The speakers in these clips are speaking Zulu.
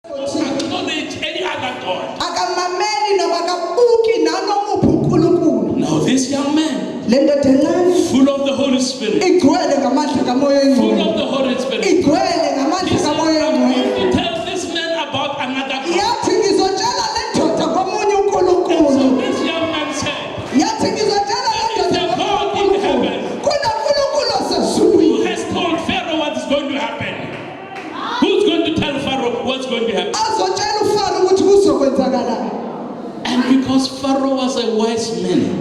acknowledge any other God. Now this young man, full of the Holy Spirit, full of the Holy Spirit, he said, I'm going to tell this man about another God. And so this young man said, there is a God in heaven who has told Pharaoh what is going to happen. Who's going to tell Pharaoh what's going to happen? And because Pharaoh was a wise man,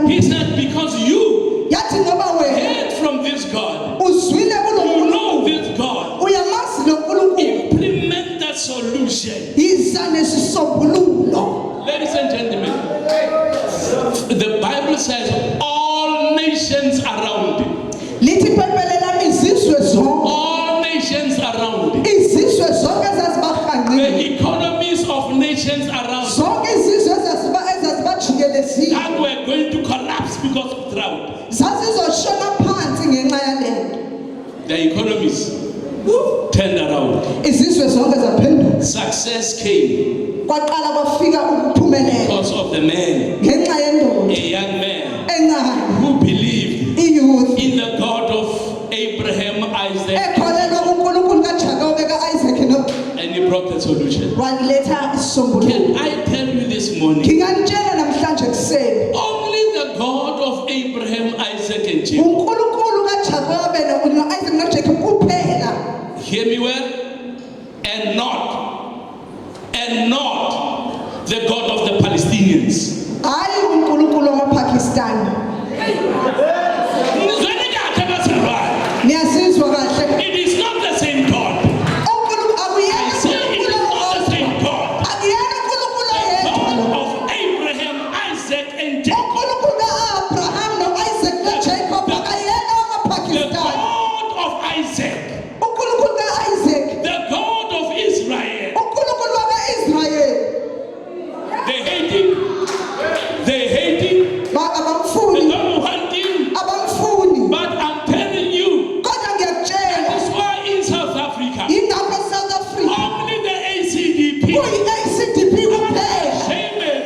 he said, because you heard from this God, you know this God, implement that solution. Ladies and gentlemen, the Bible says all nations around it. All nations around it. The economies of nations around that were going to collapse because of drought. The economies turned around. Success came because of the man, a young man who believed in the God of Abraham, Isaac, and he brought the solution. Can I tell you this morning? Only the God of Abraham, Isaac, and Jacob. Hear me well? And not the God of the Palestinians. It is not the same God. I say it is not the same God. The God of Abraham, Isaac, and Jacob. The God of Isaac. The God of Israel. They hate him. They hate him. They don't want him. But I'm telling you, that is why in South Africa, only the ACDP, unashamedly,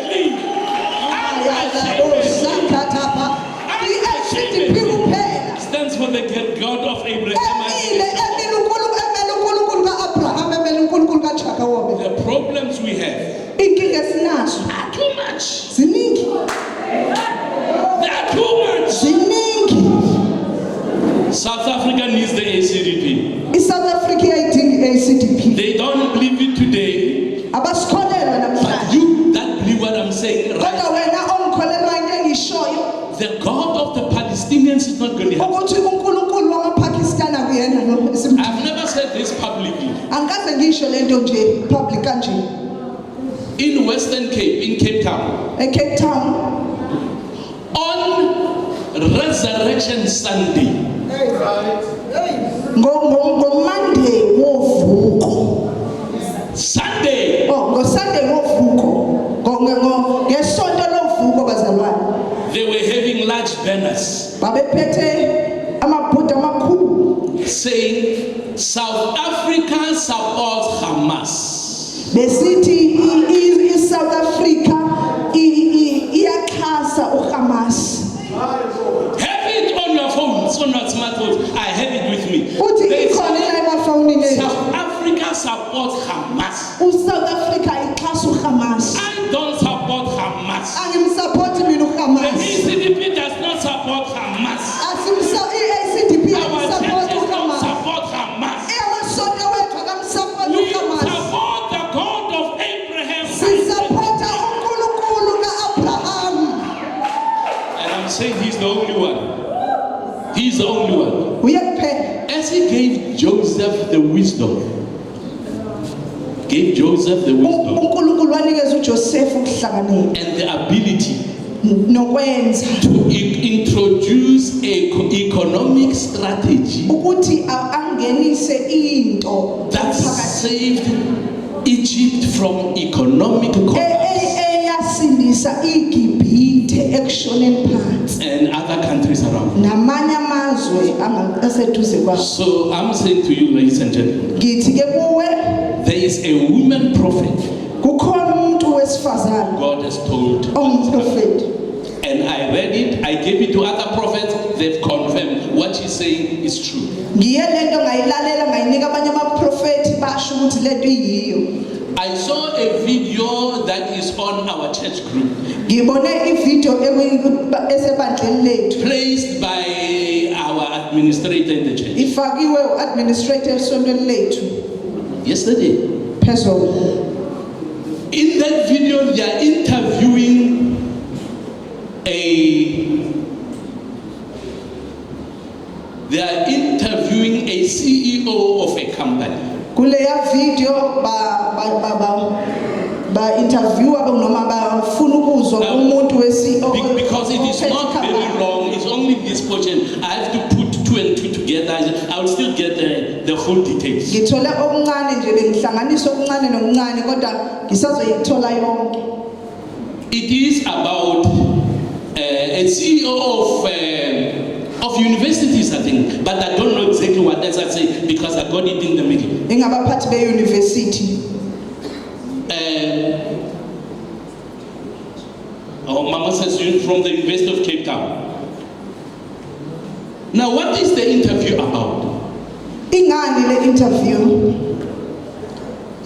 stands for the God of Abraham. The problems we have are too much. They are too much. South Africa needs the ACDP. They don't believe it today. But you that believe what I'm saying, right? The God of the Palestinians is not going to happen. I've never said this publicly. In Western Cape, in Cape Town, on Resurrection Sunday, they were having large banners saying South Africa supports Hamas. The city is South Africa Hamas. Have it on your phones, on your smartphones. I have it with me. South Africa supports Hamas. South Africa Hamas. I don't support Hamas. The The ACDP does not support Hamas. Our churches don't support Hamas. We support the God of Abraham. And I'm saying he's the only one. He's the only one. As he gave Joseph the wisdom, and the ability to introduce an economic strategy that saved Egypt from economic collapse and other countries around. amazwe aseduze kwawo. So I'm saying to you, ladies and gentlemen, Ngithi ke kuwe there is a woman prophet kukhona umuntu wesifazane God has told. ongumprofeti. And I read it, I gave it to other prophets, they've confirmed what she's saying is true. Ngiye lento ngayilalela ngayinika abanye abaprofeti basho ukuthi lento iyiyo. I saw a video that is on our church group, Ngibone ivideo esebandleni lethu placed by our administrator in the church ifakiwe uadministrator esontweni lethu yesterday. phezulu. In that video, they are interviewing a CEO of a company. Kuleya video ba interview noma bafuna ukuzwa umuntu we-CEO. Because it is not very long, it's only this portion. I have to put two and two together. I will still get the full details. Ngithole okuncane nje bengihlanganisa okuncane nokuncane kodwa ngisazoyithola yonke. It is about a CEO of universities, I think, but I don't know exactly what that's I say because I got it in the middle. Ingabaphathi be-university. Mama says from the University of Cape Town. Now, what is the interview about? Ingani le interview?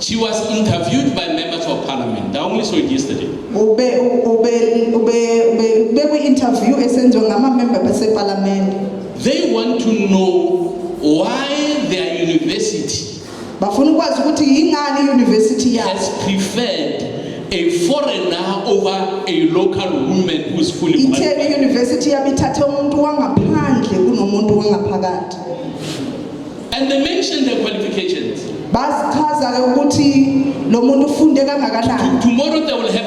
She was interviewed by members of parliament. I only saw it yesterday. Interview esenziwa ngama-member base-parliament. They want to know why their university Bafuna ukwazi ukuthi yingani i-university has yabo preferred a foreigner over a local woman who is fully qualified. itheni i-university yabo ithathe umuntu wangaphandle kunomuntu wangaphakathi. And they mentioned their qualifications. Bazichaza-ke ukuthi lo muntu ufunde kangakanani. Tomorrow they will have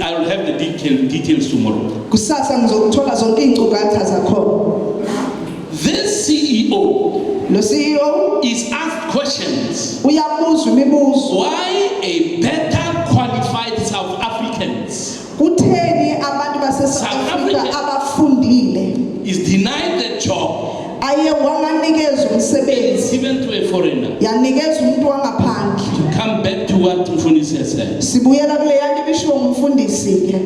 I will have the details tomorrow. Kusasa ngizokuthola zonke iy'ncukatha zakhona. This CEO Lo CEO is asked questions. uyabuzwa imibuzo. Why a better qualified South Africans Kutheni abantu base-South Africa abafundile is denied the job, aye wanganikezwa umsebenzi given to a foreigner? yanikezwa umuntu wangaphandle. To come back to what Mfundisi has said. Sibuyela kule yanto ibishiwo ngumfundisi-ke.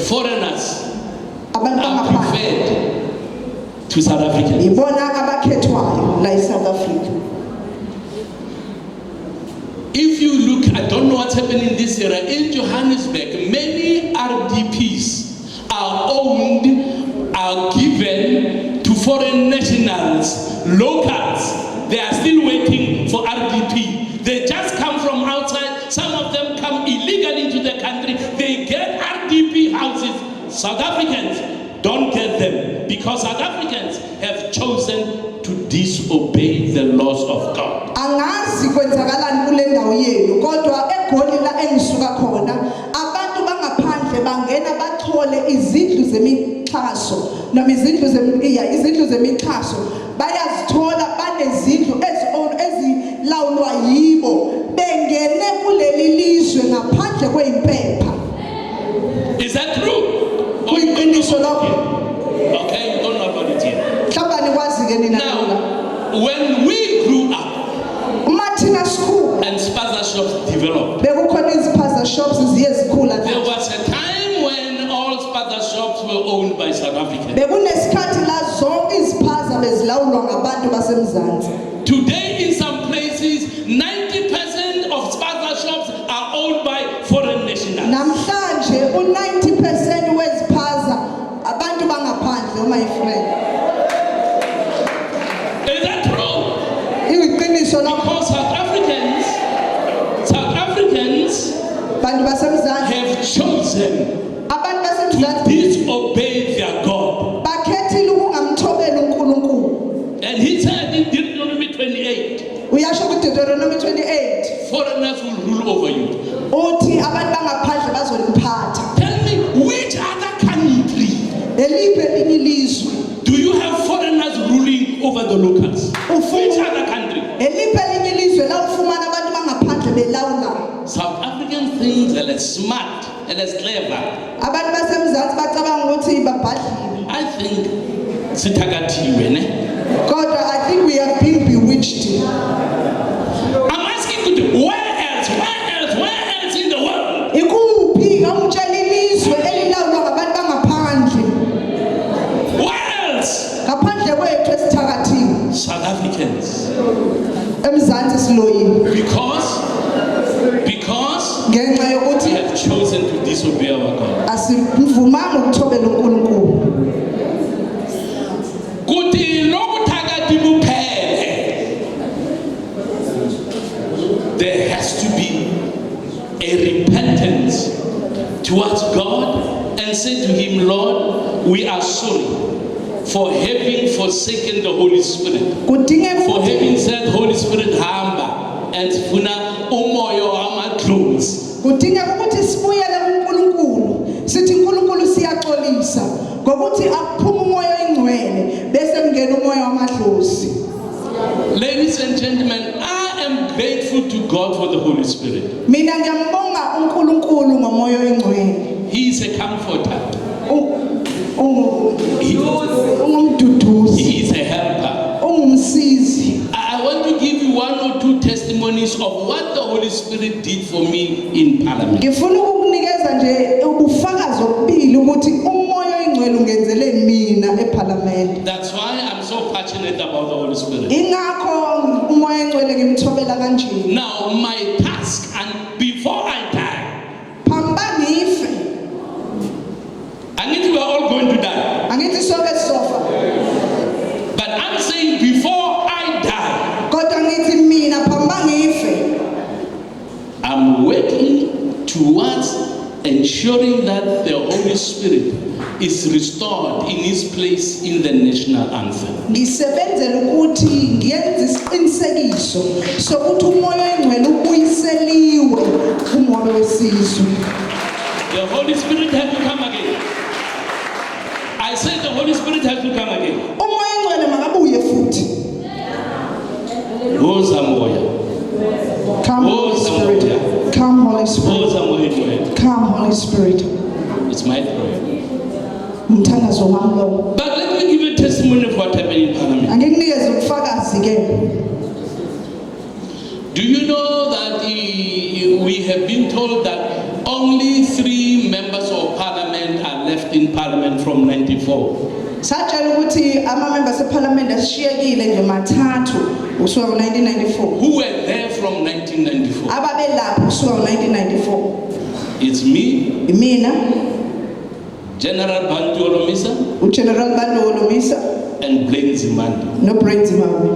Foreigners Abantu are bangaphandle preferred to South Africans. ibona abakhethwayo la eSouth Africa. If you look, I don't know what's happening in this area. In Johannesburg, many RDPs are given to foreign nationals, locals. They are still waiting for RDP. They just come from outside. Some of them come illegally into the country. They get RDP houses. South Africans don't get them because South Africans have chosen to disobey the laws of God. Angazi kwenzakalani kule ndawo yenu kodwa eGoli la engisuka khona abantu bangaphandle bangena bathole izindlu zemixhaso noma izindlu zemixhaso bayazithola banezindlu ezilawulwa yibo bengene kuleli lizwe ngaphandle kweyimpepha. Is that true? Kuyiqiniso lokho. Okay, you don't know about it yet. Mhlawumbe nikwazi-ke nina. Now, when we grew up Mathina school and spaza shops developed, bekukhona iziphaza shops ziye zikhula. there was a time when all spaza shops were owned by South Africans. Bekunesikhathi la zonke iziphaza bezilawulwa ngabantu basemzansi. Today, in some places, 90% of spaza shops are owned by foreign nationals. Namhlanje u-90% weziphaza abantu bangaphandle, my friend. Is that true? Iyiqiniso lokho. Because South Africans Bantu basemzansi have chosen abantu to basemzansi disobey their God. bakhethile ukungamthobeli uNkulunkulu. And he said in Deuteronomy 28, Uyasho kuDeuteronomy 28 foreigners will rule over you. uthi abantu bangaphandle bazoliphatha. Tell me, which other country Eliphi elinye ilizwe do you have foreigners ruling over the locals? Which other country? eliphi elinye ilizwe la ufumana abantu bangaphandle belawula. South African things are as smart and as clever. Abantu basemzansi bacabanga ukuthi babhadlile. I think Sitakatiwe, ne? God, I think we have been bewitched. I'm asking you, where else? Where else? Where else in the world? Ikuphi ngamtshela ilizwe elilawulwa ngabantu bangaphandle. Where else? Ngaphandle kwethu esithakathiwe. South Africans. Emzansi siloyini. Because ngenxa we yokuthi have chosen to disobey our God. asimvumanga ukuthobela uNkulunkulu. Kuti lokuthakati buphele. There has to be a repentance towards God and say to him, Lord, we are sorry for having forsaken the Holy Spirit. Kudinge For having said, Holy Spirit, hamba and funa umoyo amadlozi. kudinga ukuthi sibuyele kuNkulunkulu. Sithi uNkulunkulu siyaxolisa ngokuthi akuphuma umoya oyingcwele bese kungena umoya wamadlozi. Ladies and gentlemen, I am grateful to God for the Holy Spirit. Mina ngiyambonga uNkulunkulu ngomoya oyingcwele. He is a comforter. Ungumduduzi. He is a helper. Ungumsizi. I want to give you one or two testimonies of what the Holy Spirit did for me in Parliament. Ngifuna ukukunikeza nje ubufakazi obubili ukuthi umoya oyingcwele ungenzele mina eParliament. That's why I'm so passionate about the Holy Spirit. Ingakho umoya oyingcwele ngimthobela kanje. Now, my task, and before I die, Phamba ngife. I mean, we are all going to die. Angithi sonke sizofa. But I'm saying before I die, Kodwa ngithi mina phamba ngife. I'm working towards ensuring that the Holy Spirit is restored in his place in the national anthem. Ngisebenzela ukuthi ngiyenze isiqinisekiso sokuthi umoya oyingcwele ubuyiseliwe kumoya wesizwe. The Holy Spirit has to come again. I said the Holy Spirit has to come again. Umoya oyingcwele makabuye futhi. Woza moya. Come Holy Spirit. Come Holy Spirit. Woza moya. Come Holy Spirit. It's my prayer. Umthandazo wami lo. But let me give you a testimony of what happened in Parliament. Angikunikeze ubufakazi ke. Do you know that we have been told that only 3 members of Parliament are left in Parliament from 94? Satshela ukuthi ama-members eParliament asishiyekile nje mathathu usuka ngo-1994. Who were there from 1994? Ababelapho usuka ngo-1994. It's me, Imina, General Bantu Olomisa, uGeneral Bantu Olomisa, and Blaine Zimandi. noBrent Zimami.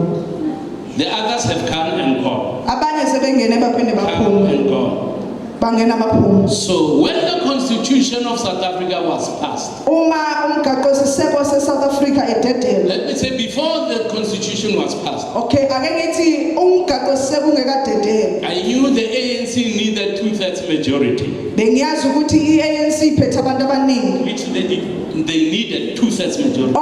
The others have come and gone. Abanye sebengene baphinde Come baphuma. and gone. Bangena baphuma. So when the Constitution of South Africa was passed, Uma umgaqo-siseko se-South Africa ededela. let me say before the Constitution was passed, Okay, ake ngithi umgaqo-siseko ungekadedela. I knew the ANC needed 2/3 majority, Bengiyazi ukuthi i-ANC iphethe abantu abaningi. which they needed 2/3 majority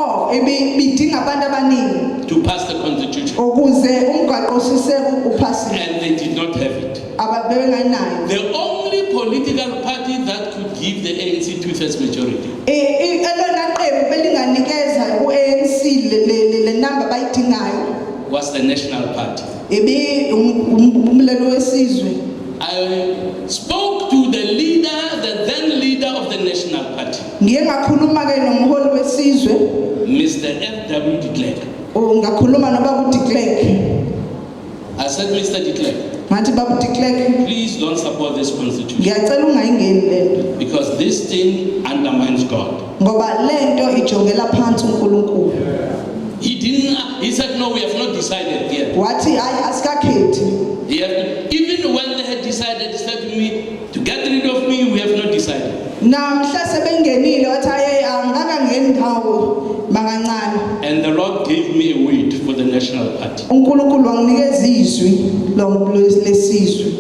Bidinga abantu abaningi to pass the Constitution, ukuze umgaqo-siseko uphasiswe. and they did not have it. Ababenganayo. The only political party that could give the ANC 2/3 majority Elona qembu belinganikeza u-ANC le number bayidingayo was the National Party. umlelo wesizwe. I spoke to the then leader of the National Party, Ngiye ngakhuluma ke nomholi wesizwe, Mr. F.W. de Klerk. ngakhuluma noBaba de Klerk. I said, Mr. de Klerk, Ngathi Baba de Klerk, please don't support this constitution ngiyacela ungayingeni lento because this thing undermines God. ngoba lento ijongela phansi uNkulunkulu. He said, no, we have not decided yet. Wathi hayi asikakhethi. Even when they had decided, he said to me, to get rid of me, we have not decided. Namhla sebengenile wathi hayi angakangeni ndawo makancane. And the Lord gave me a word for the National Party. uNkulunkulu wanginikeza izwi lesizwe.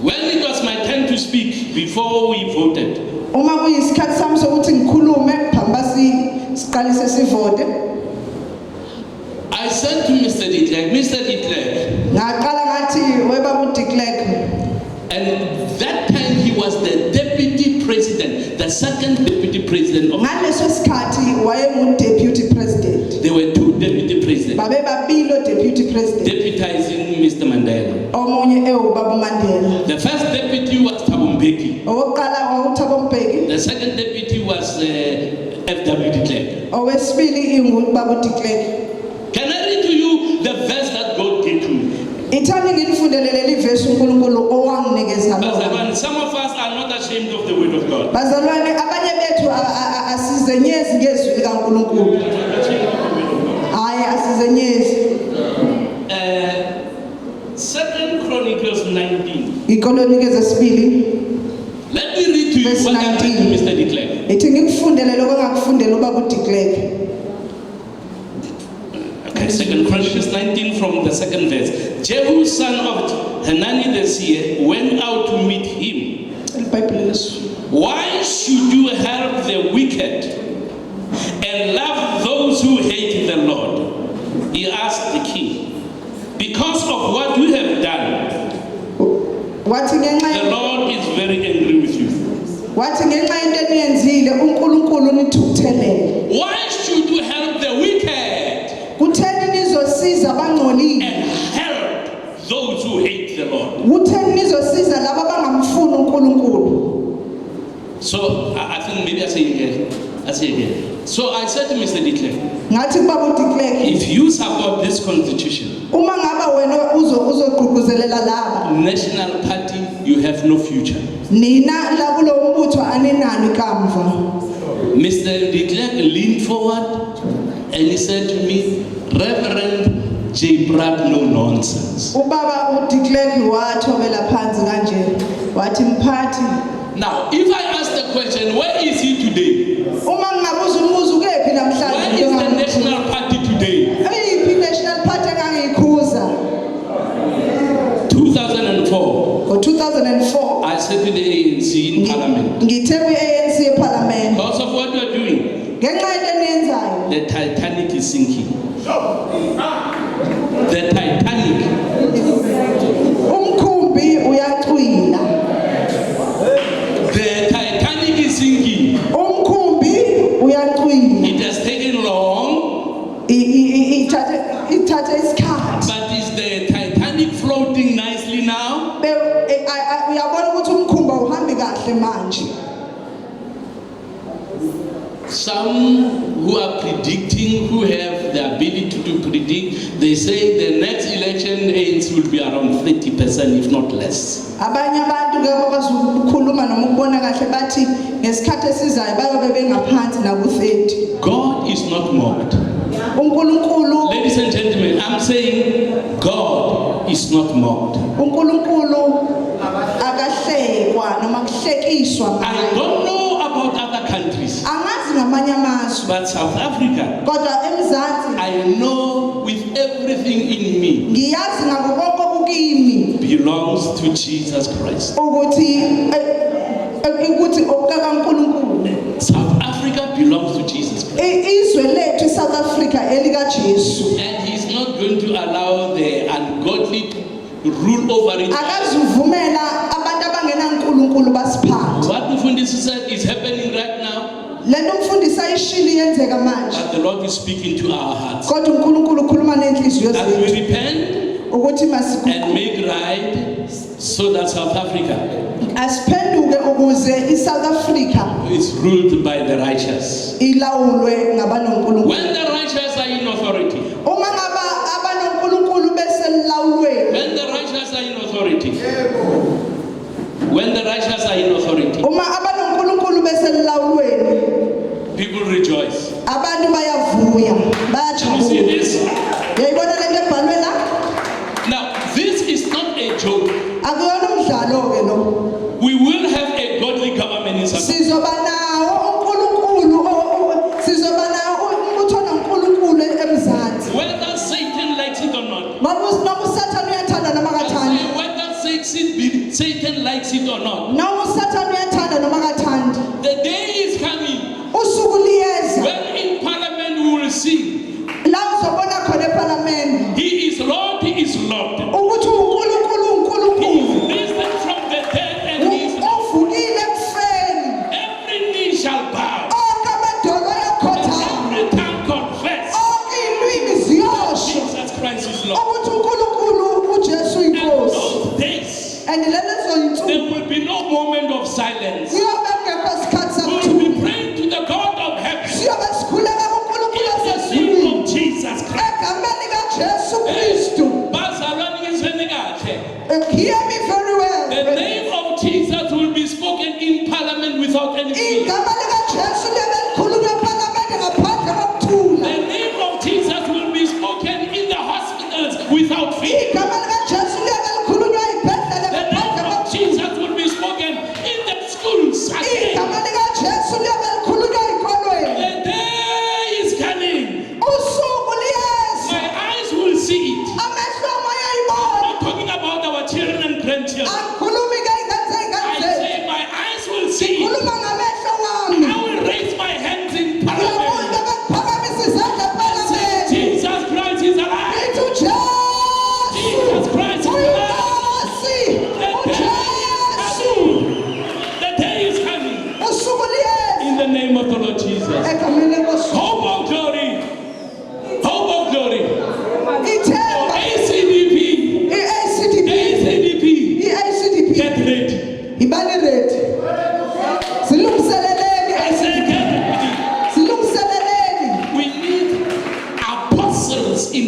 When it was my time to speak, before we voted, Uma kuyisikhathi sami sokuthi ngikhulume phamba siqalise sivote. I said to Mr. de Klerk, Mr. de Klerk, Ngaqala ngathi weBaba de Klerk. and that time he was the deputy president, the second deputy president of ngaleso sikhathi wayengu-deputy president. there were two deputy presidents Babe babili o-deputy president. deputizing Mr. Mandela. Omunye ewubaba uMandela. The first deputy was Thabo Mbeki. Owokuqala wawuThabo Mbeki. The second deputy was F.W. de Klerk. Owesibili ingubaba uDe Klerk. Can I read to you the verse that God gave to me? Ithani ngilifundelele leli verse uNkulunkulu owanginikeza lona. Bazalwane, some of us are not ashamed of the word of God. Bazalwane abanye bethu asizenyezi ngezwi likaNkulunkulu. Hayi asizenyezi. Second Chronicles 19. Ikolonikezwe sibili. Let me read to you Verse what I read to 19. Mr. de Klerk. Ithi ngikufundele lokho engakufundela ubaba uDe Klerk. Okay, Second Chronicles 19 from the second verse. Jehu, son of Hanani the seer, went out to meet him. Why should you help the wicked and love those who hate the Lord? He asked the king. Because of what you have done, the Lord is very angry with you. Why should you help the wicked and help those who hate the Lord? So I think maybe I say again. So I said to Mr. de Klerk, if you support this constitution, national party, you have no future. Mr. de Klerk leaned forward and he said to me, Reverend J. Brad, no nonsense. Now, if I ask the question, where is he today? Where is the national party today? 2004, I said to the ANC in parliament, because of what you are doing, the Titanic is sinking. The Titanic. The Titanic is sinking. It has taken long. But is the Titanic floating nicely now? Some who are predicting, who have the ability to predict, they say the next election aids will be around 30%, if not less. God is not mocked. Ladies and gentlemen, I'm saying God is not mocked. I don't know about other countries, but South Africa, I know with everything in me, belongs to Jesus Christ. South Africa belongs to Jesus Christ. And he's not going to allow the ungodly to rule over it. What Mufundisi said is happening right now. But the Lord is speaking to our hearts. As we repent and make right, so that South Africa is ruled by the righteous. When the righteous are in authority. When the righteous are in authority. When the righteous are in authority. People rejoice. You see this? Now, this is not a joke. We will have a godly government in South Africa. Whether Satan likes it or not. Whether Satan likes it or not. The day is coming when in parliament we will sing, He is Lord, He is Lord. He is risen from the dead and He is Lord. Every knee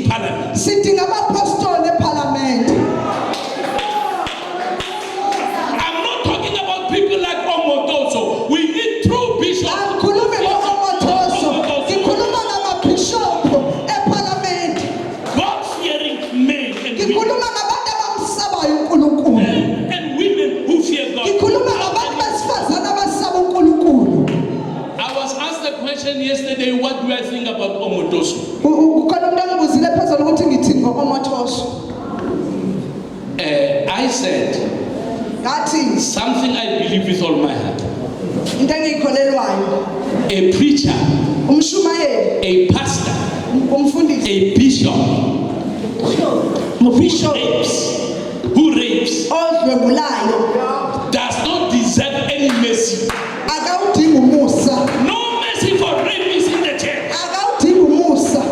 in parliament. Sidinga abapostoli eParliament. I'm not talking about people like Omotoso. We need true bishops. Angikhulumi ngoMothoso. Ngikhuluma ngamabhishophu eParliament. God-fearing men and Ngikhuluma ngabantu abamsabayo uNkulunkulu. women who fear God. Ngikhuluma ngabantu besifazane abasaba uNkulunkulu. I was asked the question yesterday, what do I think about Omotoso? Ukhona umuntu angibuzile phezulu ukuthi ngithini ngoMothoso. I said Ngathi something I believe with all my heart. into engiyikholelwayo. A preacher, Umshumayeli, a pastor, umfundisi, a bishop bishop who rapes odlwengulayo does not deserve any mercy. akawudingi umusa. No mercy for rapists in the church. Akawudingi umusa.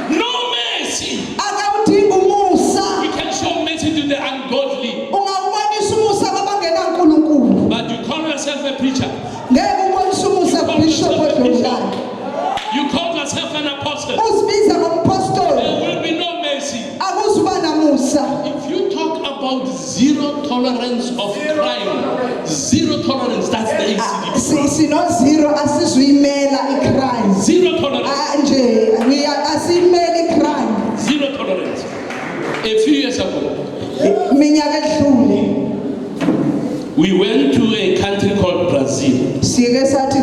No mercy. Akawudingi umusa. We can show mercy to the ungodly. Ungawubonisa umusa kwabangenaNkulunkulu. But you call yourself a preacher. Ngeke ubonise umusa kubishop odlwengulayo. You call yourself an apostle. Uzibiza ngompostoli. There will be no mercy. Akuzuba namusa. If you talk about zero tolerance of crime, zero tolerance, that's the ACD. Sino zero asizuyimela icrime. Zero tolerance. Nje asimeli icrime. Zero tolerance. A few years ago, Minyaka edlule we went to a country called Brazil. sike sathi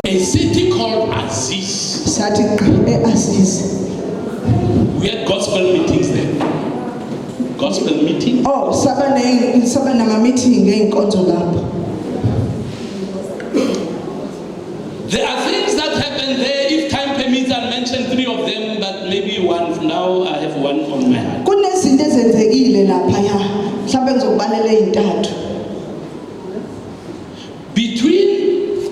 A city called Aziz. eAziz. We had gospel meetings there. Gospel meeting. Oh, saba nama meeting ngeinkonzo lapho. There are things that happen there. If time permits, I'll mention 3 of them, but maybe one. Now I have one on my heart. Kunezinto ezenzekile lapha ya. Mhlawumbe ngizokubalela ezintathu. Between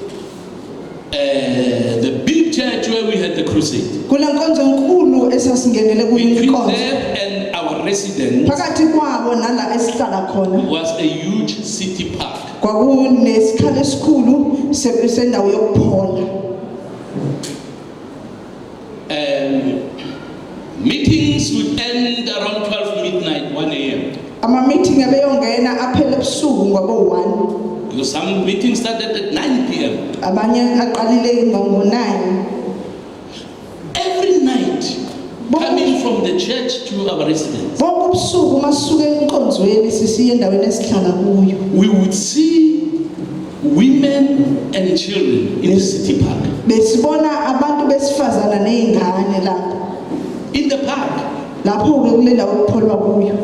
the big church where we had the crusade, Kule nkonzo enkulu esasingenele between kuyinkonzo. them and our residence Phakathi kwabo nala esihlala khona. was a huge city park. Kwakunesikhala esikhulu sendawo yokuphola. Meetings would end around 12 midnight, 1 a.m. Ama meeting abeyongena aphele ebusuku ngabo1. Because some meetings started at 9 p.m. Abanye aqalile ngo9. Every night, coming from the church to our residence, Bonke ubusuku masuke enkonzweni sisiye endaweni esihlala kuyo. we would see women and children in the city park. Besibona abantu besifazana nezingane lapho. In the park. Lapho ke kule ndawo okupholwa kuyo.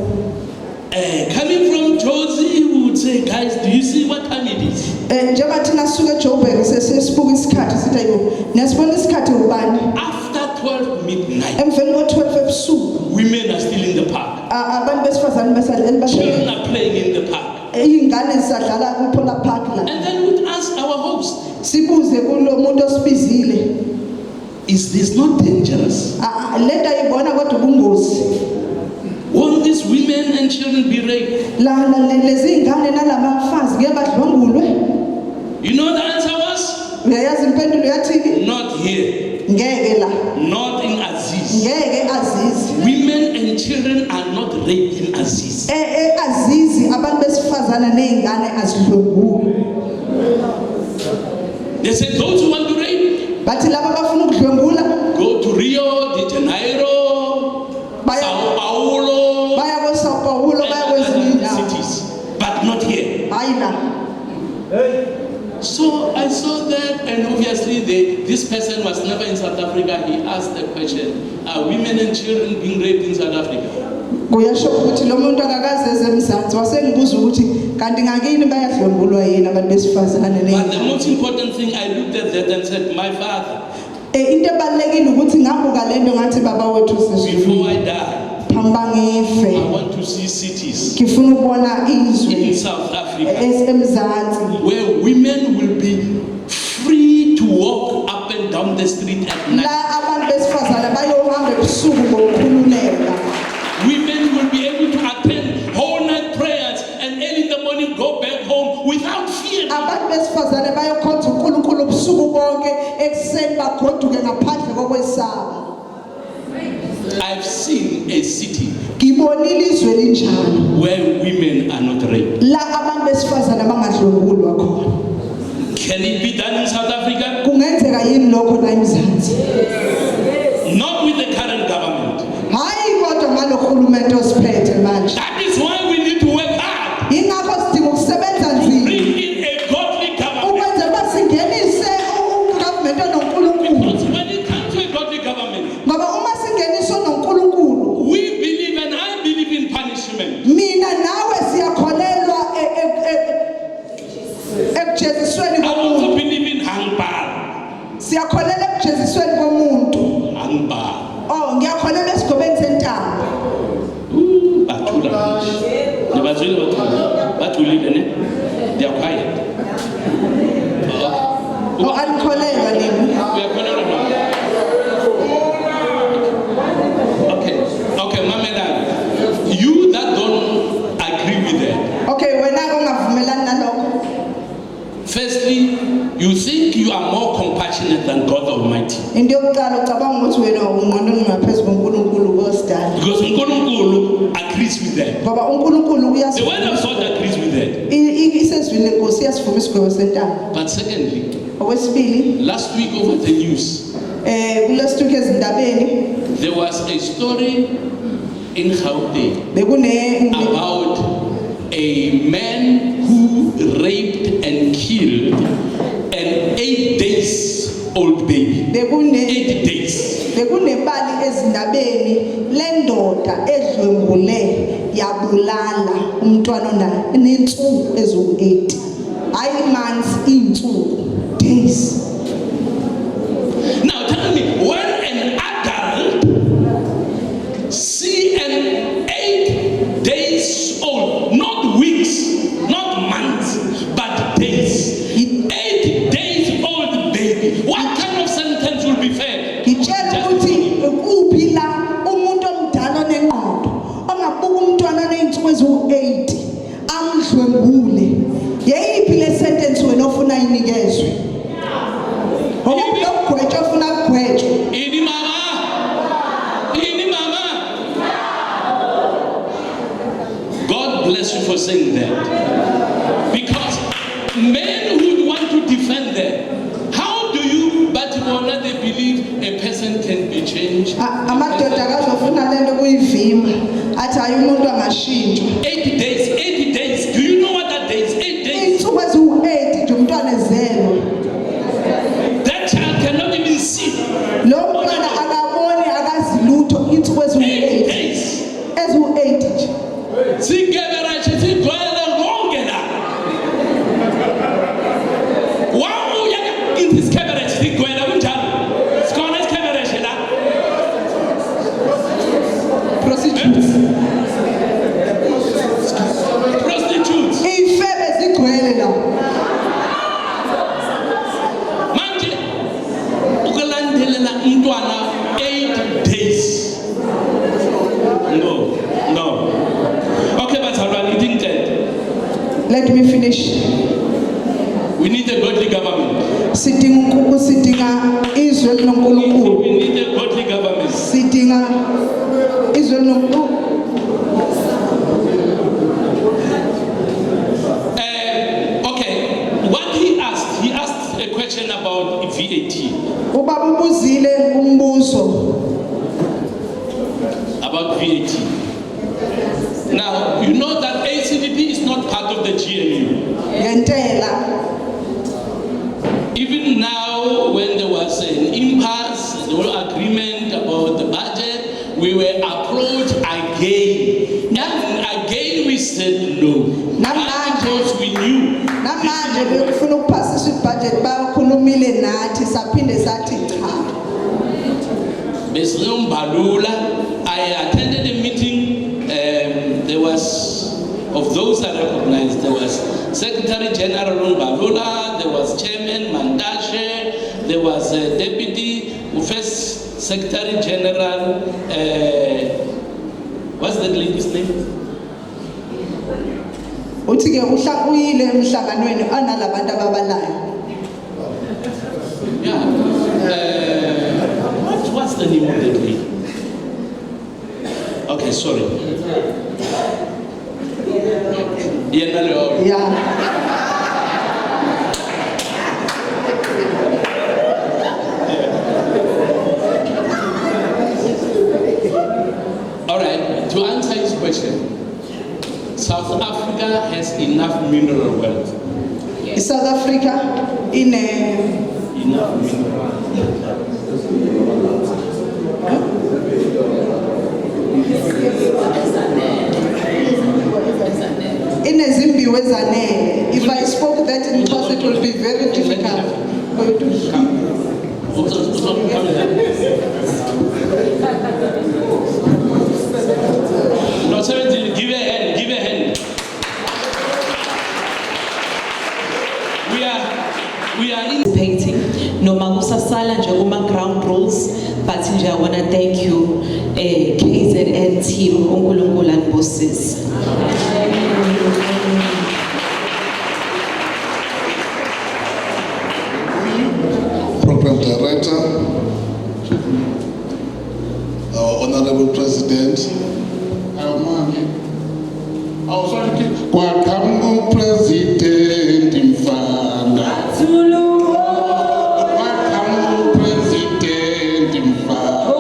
Coming from Josie, we would say, guys, do you see what time it is? Njengoba thina sisuke eJoburg sesibuka isikhathi sithi ayibo nesibona isikhathi ubani. After 12 midnight, Emveni ko12 ebusuku women are still in the park. abantu besifazana besadlala Children are playing in the park. Izingane zisadlala kuPola Park la. And then we'd ask our host, Sibuze kulo muntu osibizile. is this not dangerous? Lento ayibona kodwa ubungozi. Won't these women and children be raped? La lezi ingane nalabafazi ke badlwengulwe. You know the answer was? Uyayazi impendulo yathi Not here. ngeke la. Not in Aziz. Ngeke Aziz. Women and children are not raped in Aziz. Azizi abantu besifazana nezingane azidlwengulwe. They said those who want to rape, Bathi laba bafuna ukudlwengula go to Rio de Janeiro, Sao Paulo, baya ko Sao Paulo baya and kwezinye other indawo. cities, but not here. Hayi la. So I saw that, and obviously this person was never in South Africa. He asked the question, are women and children being raped in South Africa? Kuyasho ukuthi lo muntu akakaze ezemzansi wasengibuza ukuthi kanti ngakini bayadlwengulwa yini abantu besifazane But the nezingane. most important thing, I looked at that and said, my father, Into ebalekile ukuthi ngabuka lento ngathi baba wethu before sesizwe I die, phamba ngife. I want to see cities Ngifuna ukubona izwe in South Africa esemzansi where women will be free to walk up and down the street at night. la abantu besifazane bayohamba ebusuku ngokukhululeka. Women will be able to attend whole night prayers and early in the morning go back home without fear. Abantu besifazane bayokhonza uNkulunkulu ubusuku bonke ekuseni bagoduke ngaphandle kokwesaba. I've seen a city ngibonile izwe linjalo where women are not raped. la abantu besifazana abangadlwengulwa khona. Can it be done in South Africa? Kungenzeka yini lokho la eMzansi? Not with the current government. Hayi kodwa ngalo hulumente osiphethe manje. That is why we need to work hard. Ingakho sidinga ukusebenza nzima. Bring in a godly government. Ukwenza basingenise ugovernment onoNkulunkulu. Because when it comes to a godly government, Ngoba uma singenisa onoNkulunkulu, we believe and I believe in punishment. mina nawe siyakholelwa ekujezisweni I also komuntu. believe in hangbar. Siyakholelwa ekujezisweni komuntu. Hangbar. Oh, ngiyakholelwa esigobeni sentambo. Bathula. Nebazwile bathula. Bathulile ne? They are quiet. Oh, alikholelwa nini? Uyakholelwa na? Okay, Mamela. You that don't agree with that. Okay, wena ongavumelani nalokho. Firstly, you think you are more compassionate than God Almighty. Into yokuqala ucabanga ukuthi wena ungqondo ngaphezulu koNkulunkulu osidala. Because uNkulunkulu agrees with that. Ngoba uNkulunkulu The word of God agrees with that. isezwini lenkosi yasivuma isigwebo sentambo. But secondly, Okwesibili, last week over the news, kulesituke ezindabeni there was a story in Gauteng bekune about a man who raped and killed an 8 days old baby. 8 days. bekunebali ezindabeni lendoda edlwengule yabulala umntwana onensuku ezu8. Hayi months, insuku, days. Now tell me, when an adult see an 8 days old, not weeks, not months, but days, 8 days old baby, what kind of sentence will be fair? Ngitshela ukuthi kuphi la umuntu omdala onengqondo ongabuka umntwana onensuku ezu8 amdlwengule. Yeyiphi le sentence wena ofuna inikezwe? Okugwetshwa ofuna kugwetshwa. Ini mama. God bless you for saying that. Because men would want to defend that. How do you, but they believe a person can be changed? Amadoda akazofuna lento kuyivima athi hayi umuntu angashintshwa. 8 days. Do you know what that is? 8 days. Insuku ezu8 nje umntwana ezelwe. That child cannot even see. Lo mntwana akaboni akazi lutho insuku 8 ezu8. days. Ezu8 nje. Sigeverache sigcwele konke la. Wow, yaka in this cabaret sigcwele kunjalo. Sikhona isikeverache la. Prostitutes. Ifebe zigcwele la. Manje ukulandelela umntwana 8 days. No. Okay, but I didn't get. Let me finish. We need a godly government. Sidinga izwe linoNkulunkulu. We need a godly government. Sidinga izwe linoNkulunkulu. Okay, what he asked a question about VAT. Ubaba ubuzile umbuzo About VAT. Now, you know that ACDP is not part of the GNU. ngentela. Even now, when there was an impasse, the whole agreement about the budget, we were approached again. And again we said no. Because we knew. Namanje bekufuna ukuphasisa ibudget bakhulumile nathi saphinde sathi cha. I attended a meeting. There was, of those I recognized, there was Secretary General Mbalula, there was Chairman Mandashe, there was Deputy First Secretary General, what's that lady's name? Uthi ke uyile emhlanganweni analabantu ababalayo. Yeah. What's the name of that lady? sorry. Yeah. All right, to answer his question, South Africa has enough mineral wealth. Yes. South Africa enough mineral inezimbiwa ezanele. If I spoke that in Xhosa, it would be very difficult. No, 17, give a hand, give a hand. We are participating. Noma kusasala nje kuma ground rules, but nje I want to thank you KZN team, uNkulunkulu anibusise. Program Director, our Honorable President, Kwakamu President Mfana. Kwakamu President Mfana.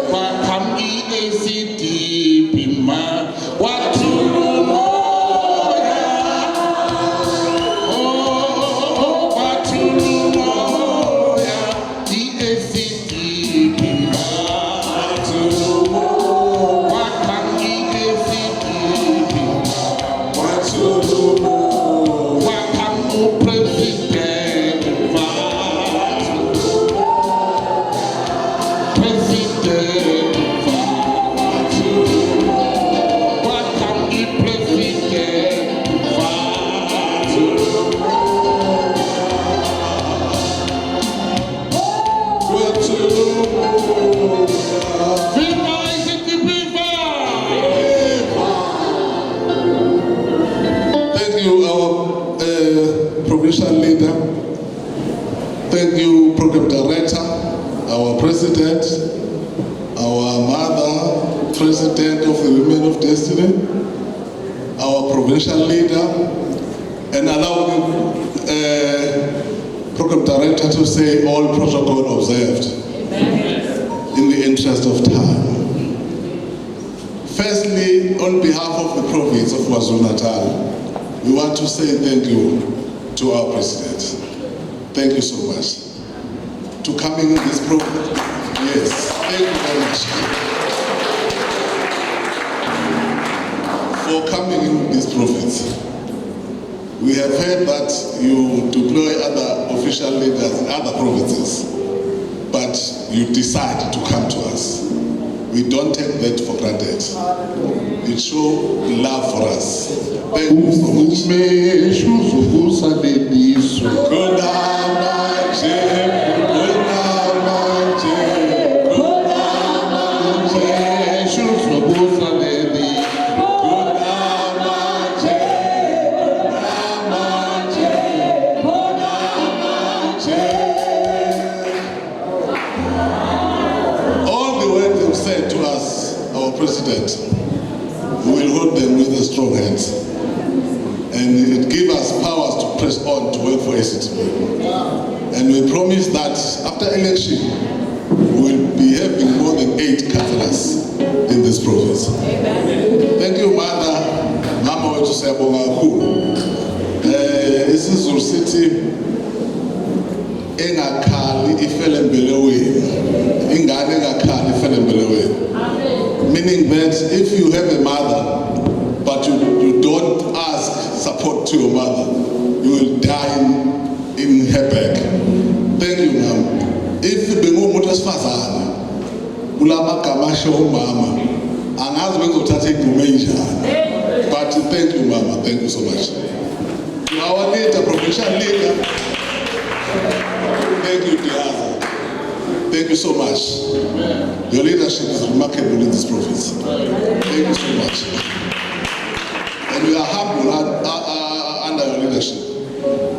Kwakamu EACD Pima. Watulumo. Provincial leader, thank you, Program Director, our President, our Mother, President of the Women of Destiny, our Provincial leader, and allow the Program Director to say all protocol observed. Amen. In the interest of time. Firstly, on behalf of the province of KwaZulu-Natal, we want to say thank you to our President. Thank you so much. To coming in this program. Yes, thank you very much. For coming in this province. We have heard that you deploy other official leaders in other provinces, but you decide to come to us. We don't take that for granted. It shows love for us. Thank you so much. Said to us, our President, we will hold them with a strong hands. And it gives us powers to press on to work for ACTB. And we promise that after election, we will be having more than 8 councillors in this province. Amen. Thank you, Mother. Mama wethu siyabonga kakhulu. IsiZulu sithi engakhali ifele mbeleweni. Ingane engakhali ifele mbeleweni. Meaning that if you have a mother, but you don't ask support to your mother, you will die in her back. Thank you, ma'am. If bengumuntu wesifazane, ulamagama asho umama, angazi bezothatha igqume enjani. But thank you, mama. Thank you so much. Our leader, provincial leader. Thank you, Diaza. Thank you so much. Your leadership is remarkable in this province. Thank you so much. And we are humble under your leadership.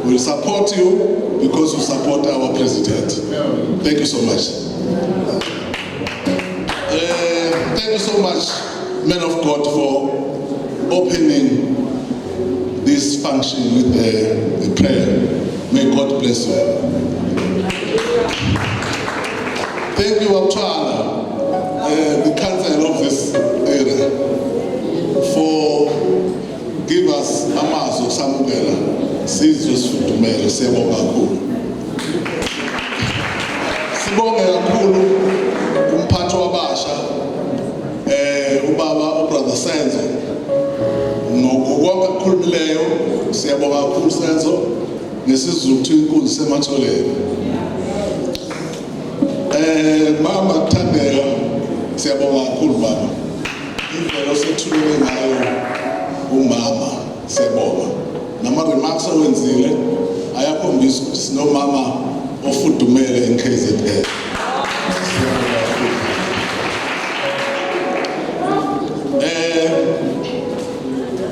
We will support you because you support our president. Thank you so much. Thank you so much, men of God, for opening this function with a prayer. May God bless you. Thank you, Abtwana, the council of this area, for giving us amazwi okusamukela sizwe sifudumele. Siyabonga kakhulu. Sibonge kakhulu umphathi wabasha ubaba ubrother Senzo ngokukonke okukhulumileyo. Siyabonga kakhulu Senzo ngesizulu ukuthi inkunzi sematholeni. Mama Thandeka, siyabonga kakhulu baba. Indlela osethulule ngayo umama, siyabonga. Nama remarks awenzile ayakhombisa ukuthi sinomama ofudumele eKZN.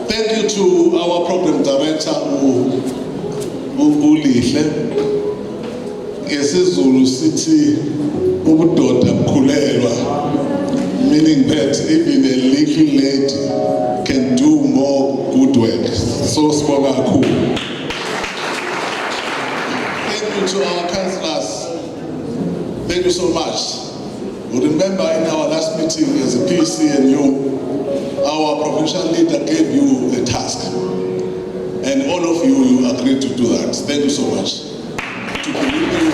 Thank you to our program director uLihle. Ngesizulu sithi ubudoda bukhulelwa, meaning that even a little lady can do more good work. So sibonga kakhulu. Thank you to our councillors. Thank you so much. You remember in our last meeting as a PC and you, our provincial leader gave you a task, and all of you agreed to do that. Thank you so much. To believe you.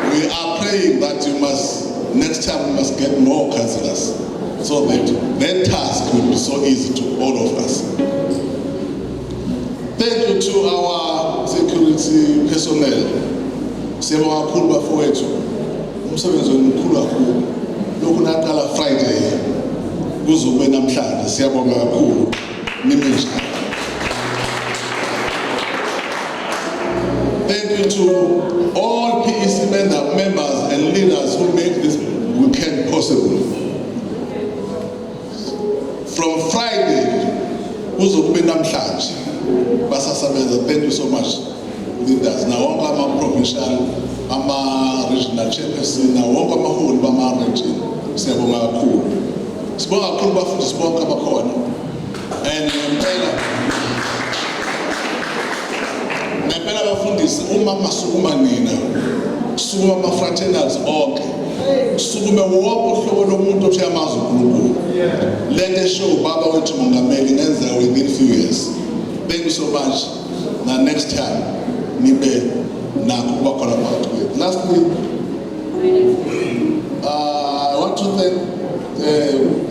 We are praying that you must, next time we must get more councillors, so that their task will be so easy to all of us. Thank you to our security personnel. Siyabonga kakhulu bafowethu. Umsebenzi omkhulu kakhulu. Lokhu naqala Friday kuzobe namhlanje. Siyabonga kakhulu. Nimi njani. Thank you to all PEC members and leaders who make this weekend possible. From Friday, kuzobe namhlanje. Basasebenza. Thank you so much, leaders. Na wonke ama-provincial, ama-regional chairperson, na wonke amaholi bama-region. Siyabonga kakhulu. Sibonga kakhulu bafundisi bonke abakhona. And ngempela bafundisi uma masukuma nina, sukuma ama-fraternals onke, sukume wonke uhlobo lomuntu othi amazi uNkulunkulu. Let us show baba wethu Mongameli ngenzeka within few years. Thank you so much. Now next time, nibe nakho kuba khona phakathi kwethu. Lastly, I want to thank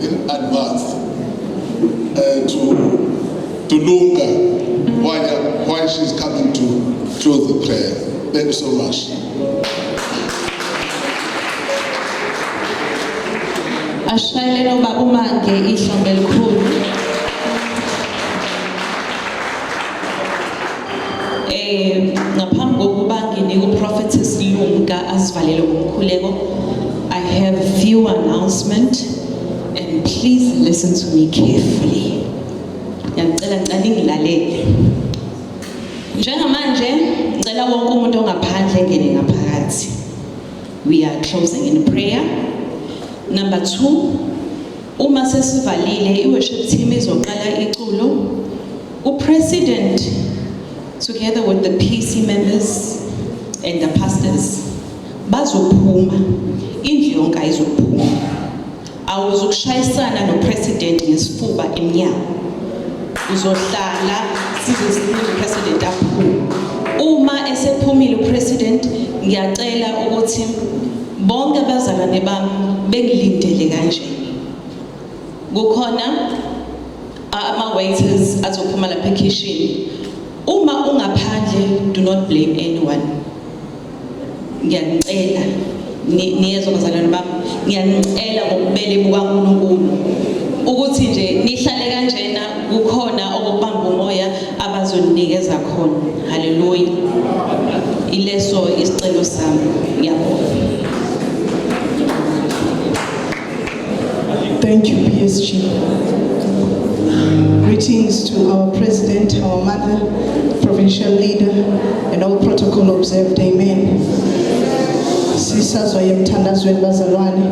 in advance to Lunga why she's coming to close the prayer. Thank you so much. Ashayelelo baba uMange ihlombe elikhulu. Ngaphambi kokuba nginike uProphetess Lunga asivalele ngomkhuleko, I have a few announcements and please listen to me carefully. Ngiyacela ngilalele. Njengamanje ngicela wonke umuntu ongaphandle engene ngaphakathi. We are closing in prayer. Number 2, uma sesivalile i-worship team izoqala iculo, uPresident together with the PC members and the pastors bazophuma, indlu yonke ayizophuma. Awuzokushayisana noPresident ngesifuba emnyango. Uzohlala size sinikwe uPresident aphume. Uma esephumile uPresident, ngiyacela ukuthi bonke abazalwane bami bengilindele kanje. Kukhona ama-waiters azophuma lapha ekitchen. Uma ungaphandle, do not blame anyone. Ngiyanicela niyezwa bazalwane bami, ngiyanicela ngokubele bukaNkulunkulu ukuthi nje nihlale kanjena, kukhona okubamba umoya abazoninikeza khona. Hallelujah. Ileso isicelo sami. Ngiyabonga. Thank you, PSG. Greetings to our President, our Mother, Provincial Leader, and all protocol observed. Amen. Sisazwa yemthandazweni bazalwane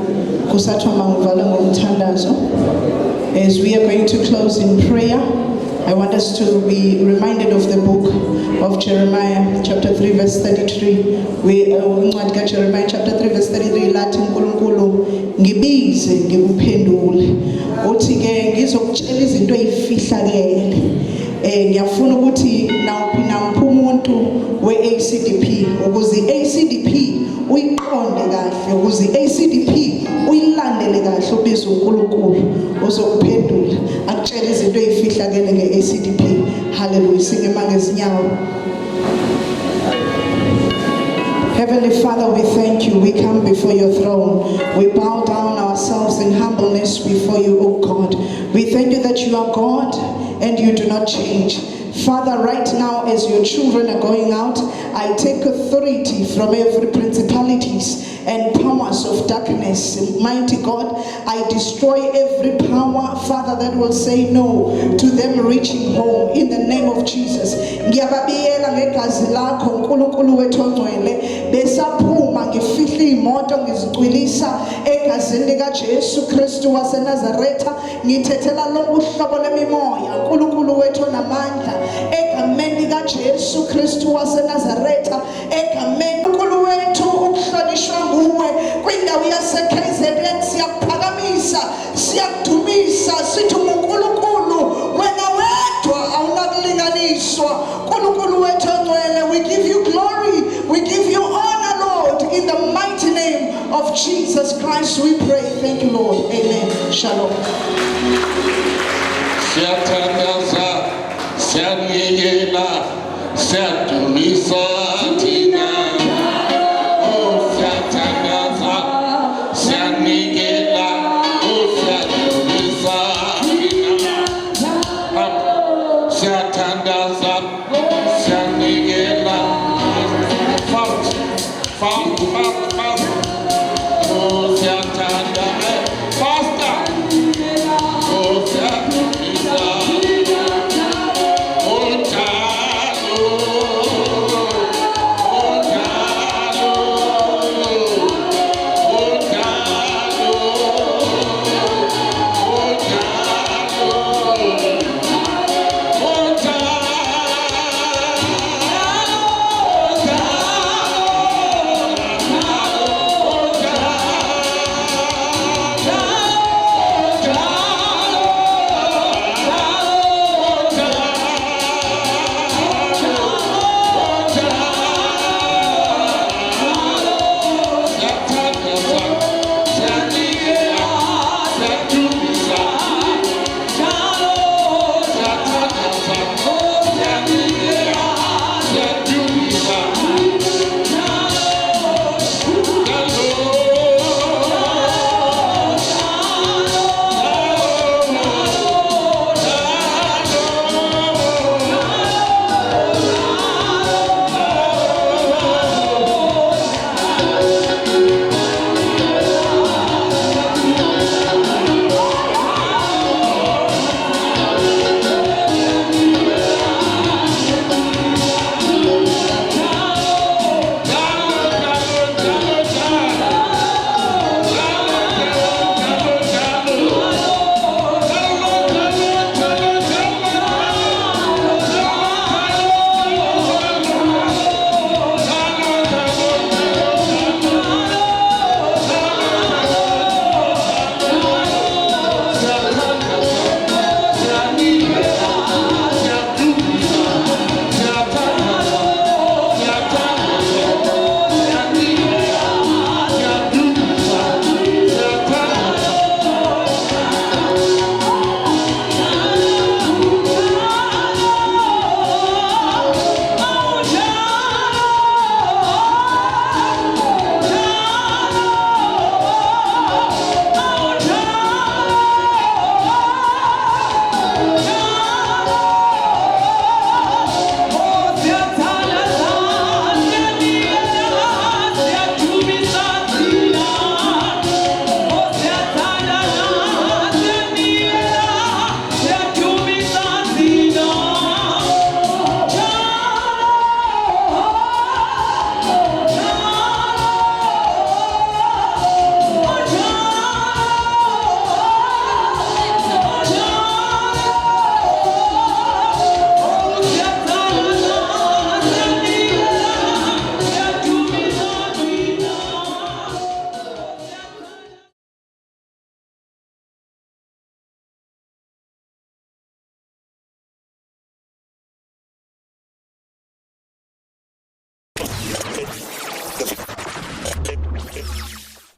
kusathiwa mangivala ngomthandazo. As we are going to close in prayer, I want us to be reminded of the book of Jeremiah chapter 3 verse 33. Incwadi kaJeremiah chapter 3 verse 33 lathi uNkulunkulu ngibize ngikuphendule. Uthi ke ngizokutshela izinto ezifihlakele. Ngiyafuna ukuthi nawuphi namphi umuntu we-ACDP ukuze i-ACDP uyiqonde kahle, ukuze i-ACDP uyilandele kahle ubiza uNkulunkulu uzokuphendula akutshela izinto ezifihlakele nge-ACDP. Hallelujah. Singema ngezinyawo. Heavenly Father, we thank you. We come before your throne. We bow down ourselves in humbleness before you, O God. We thank you that you are God and you do not change. Father, right now as your children are going out, I take authority from every principalities and powers of darkness. Mighty God, I destroy every power, Father, that will say no to them reaching home in the name of Jesus. Ngiyababiyela ngegazi lakho uNkulunkulu wethu ongcwele besaphuma ngifihla imoto ngizicwilisa egazini likaJesu Kristu waseNazaretha. Ngithethela lonke uhlobo lemimoya uNkulunkulu wethu namandla egameni likaJesu Kristu waseNazaretha, egameni uNkulunkulu wethu ukuhlonishwa nguwe kwindawo yaseKZN. Siyakuphakamisa, siyakudumisa, sithi uNkulunkulu wena wedwa awunakulinganiswa. uNkulunkulu wethu ongcwele, we give you glory, we give you honor, Lord, in the mighty name of Jesus Christ we pray. Thank you, Lord. Amen. Shalom. Siyatangaza, siyaniyela, siyadumisa thina. Oh, siyatangaza, siyaniyela, oh, siyadumisa thina. Siyatangaza, siyaniyela. Fast. Oh, siyatangaza, faster. Oh, siyatangaza. Oh,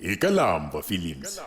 Ikalambo Films.